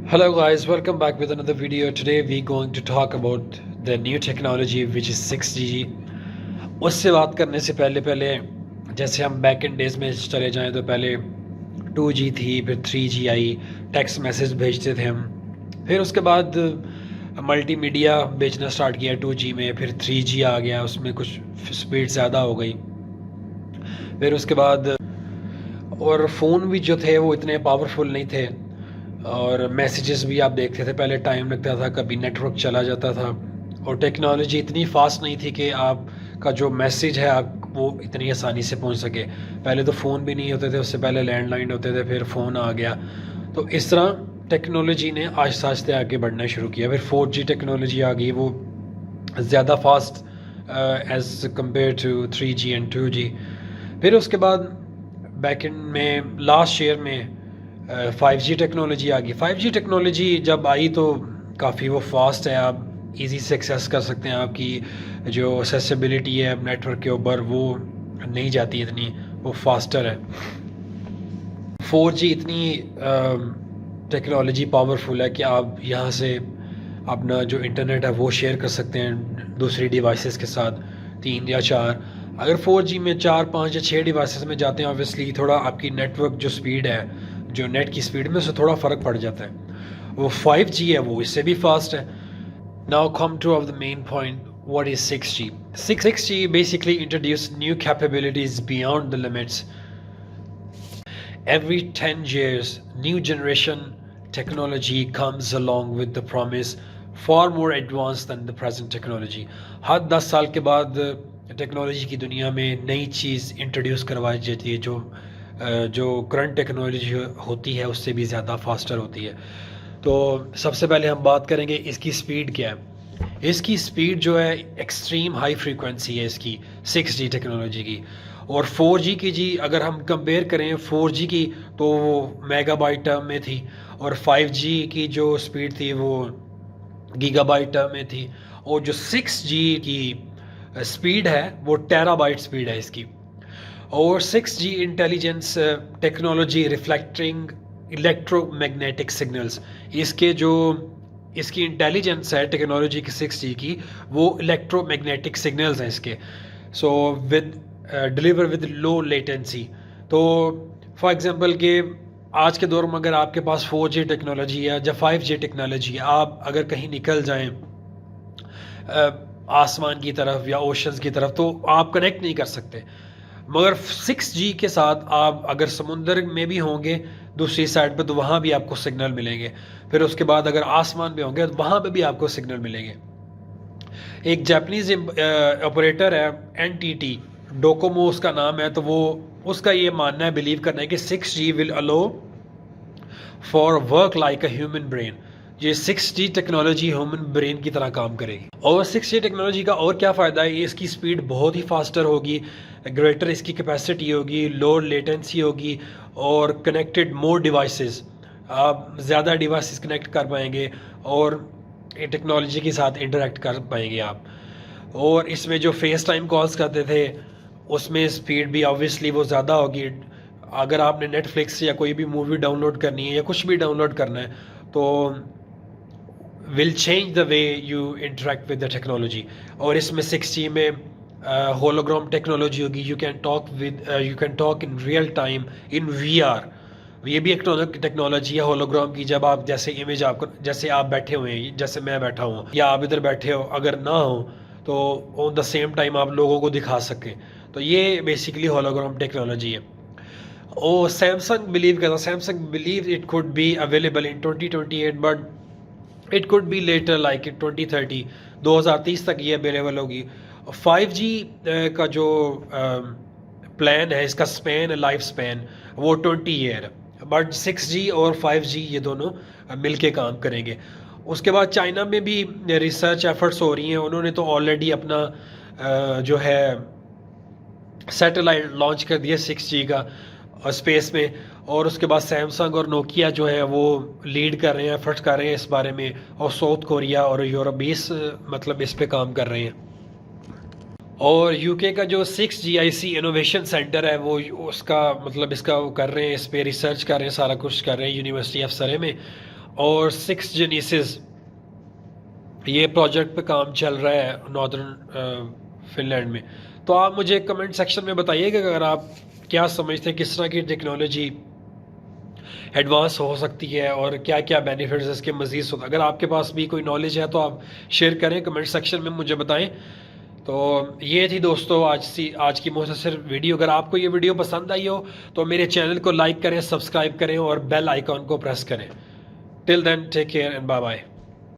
Hello guys, welcome back with another video. Today we're going to talk about the new technology which is 6G. उससे बात करने से पहले पहले जैसे हम बैक इन डेज में चले जाएं तो पहले 2G थी, फिर 3G आई, टेक्स्ट मैसेज भेजते थे हम, फिर उसके बाद मल्टी मीडिया भेजना स्टार्ट किया 2G में, फिर 3G आ गया, उसमें कुछ स्पीड ज़्यादा हो गई, फिर उसके बाद और फ़ोन भी जो थे वो इतने पावरफुल नहीं थे और मैसेजेस भी आप देखते थे पहले टाइम लगता था, कभी नेटवर्क चला जाता था और टेक्नोलॉजी इतनी फास्ट नहीं थी कि आपका जो मैसेज है आप वो इतनी आसानी से पहुंच सके। पहले तो फ़ोन भी नहीं होते थे, उससे पहले लैंडलाइन होते थे, फिर फ़ोन आ गया। तो इस तरह टेक्नोलॉजी ने आहिस्ते आहिस्ते आगे बढ़ना शुरू किया। फिर 4G टेक्नोलॉजी आ गई, वो ज़्यादा fast as compare to 3G and 2G। फिर उसके बाद बैक एंड में लास्ट ईयर में 5G टेक्नोलॉजी आ गई। 5G टेक्नोलॉजी जब आई तो काफ़ी वो फास्ट है, आप इजी से एक्सेस कर सकते हैं, आपकी जो एक्सेसिबिलिटी है नेटवर्क के ऊपर वो नहीं जाती इतनी, वो फास्टर है। 4G इतनी टेक्नोलॉजी पावरफुल है कि आप यहाँ से अपना जो इंटरनेट है वो शेयर कर सकते हैं दूसरी डिवाइसेस के साथ, 3 या 4। अगर 4G में 4, 5 या 6 डिवाइसेस में जाते हैं ऑब्वियसली थोड़ा आपकी नेटवर्क जो स्पीड है, जो नेट की स्पीड में, उससे थोड़ा फ़र्क पड़ जाता है। वो 5G है वो इससे भी फास्ट है। Now come two of the main point, what is 6G? 6G basically introduced new capabilities beyond the limits. Every 10 years, new generation technology comes along with the promise far more advanced than the present technology. हर 10 साल के बाद technology की दुनिया में नई चीज़ introduce करवाई जाती है जो करंट टेक्नोलॉजी होती है उससे भी ज़्यादा फास्टर होती है। तो सबसे पहले हम बात करेंगे इसकी स्पीड क्या है। इसकी स्पीड जो है एक्सट्रीम हाई फ्रीक्वेंसी है इसकी 6G टेक्नोलॉजी की। और 4G की जी अगर हम कंपेयर करें 4G की तो वो मेगाबाइट टर्म में थी और 5G की जो स्पीड थी वो गीगाबाइट टर्म में थी और जो 6G की स्पीड है वो टेराबाइट स्पीड है इसकी। और 6G intelligence technology reflecting electromagnetic signals, इसकी इंटेलिजेंस है टेक्नोलॉजी की 6G की, वो इलेक्ट्रोमैग्नेटिक सिग्नल्स हैं इसके। So with deliver with low latency. तो फॉर एग्जांपल कि आज के दौर में अगर आपके पास 4G टेक्नोलॉजी है या 5G टेक्नोलॉजी है, आप अगर कहीं निकल जाएं आसमान की तरफ या ओशंस की तरफ तो आप कनेक्ट नहीं कर सकते। मगर 6G के साथ आप अगर समुंदर में भी होंगे दूसरी साइड पे तो वहाँ भी आपको सिग्नल मिलेंगे। फिर उसके बाद अगर आसमान पे होंगे तो वहाँ पे भी आपको सिग्नल मिलेंगे। एक जापानीज ऑपरेटर है NTT डोकोमो उसका नाम है, तो वो उसका ये मानना है, बिलीव करना है कि 6G will allow for work like a human brain. ये 6G टेक्नोलॉजी ह्यूमन ब्रेन की तरह काम करेगी। और 6G टेक्नोलॉजी का और क्या फ़ायदा है, इसकी स्पीड बहुत ही फास्टर होगी, ग्रेटर इसकी कैपेसिटी होगी, लो लेटेंसी होगी और कनेक्टेड मोर डिवाइसेस, आप ज़्यादा डिवाइसेस कनेक्ट कर पाएंगे और टेक्नोलॉजी के साथ इंटरेक्ट कर पाएंगे आप। और इसमें जो फेस टाइम कॉल्स करते थे उसमें स्पीड भी ऑब्वियसली वो ज़्यादा होगी। अगर आपने नेटफ्लिक्स या कोई भी मूवी डाउनलोड करनी है या कुछ भी डाउनलोड करना है तो will change the way you interact with the technology. और इसमें 6G में होलोग्राम टेक्नोलॉजी होगी, you can talk in real time in VR। ये भी एक टेक्नोलॉजी है होलोग्राम की। जब आप जैसे इमेज आपको, जैसे आप बैठे हुए हैं, जैसे मैं बैठा हूँ या आप इधर बैठे हो, अगर ना हो तो ऑन द सेम टाइम आप लोगों को दिखा सकें, तो ये बेसिकली होलोग्राम टेक्नोलॉजी है। और सैमसंग बिलीव करता, Samsung believe it could be available in 2028 but it could be later like 2030, 2030 तक ये अवेलेबल होगी। 5G का जो प्लान है, इसका स्पैन, लाइफ स्पैन वो 20 ईयर है, बट 6G और 5G ये दोनों मिलके काम करेंगे। उसके बाद चाइना में भी रिसर्च एफर्ट्स हो रही हैं, उन्होंने तो ऑलरेडी अपना जो है सैटेलाइट लॉन्च कर दिया 6G का स्पेस में। और उसके बाद सैमसंग और नोकिया जो है वो लीड कर रहे हैं, एफर्ट्स कर रहे हैं इस बारे में, और साउथ कोरिया और यूरोप भी मतलब इस पे काम कर रहे हैं। और यूके का जो 6GIC इनोवेशन सेंटर है वो उसका मतलब इसका वो कर रहे हैं, इस पे रिसर्च कर रहे हैं, सारा कुछ कर रहे हैं यूनिवर्सिटी ऑफ सरे में। اور 6 جینیسز یہ پروجیکٹ پہ کام چل رہا ہے ناردرن فن لینڈ میں. تو آپ مجھے کمنٹ سیکشن میں بتائیے کہ اگر آپ کیا سمجھتے ہیں کس طرح کی ٹیکنالوجی ایڈوانس ہو سکتی ہے اور کیا کیا بینیفٹس اس کے مزید ہوتا ہے. اگر آپ کے پاس بھی کوئی نالج ہے تو آپ شیئر کریں کمنٹ سیکشن میں مجھے بتائیں. تو یہ تھی دوستو آج کی مختصر ویڈیو. اگر آپ کو یہ ویڈیو پسند آئی ہو تو میرے چینل کو لائک کریں, سبسکرائب کریں اور بیل آئیکن کو پریس کریں. Till then take care and bye bye.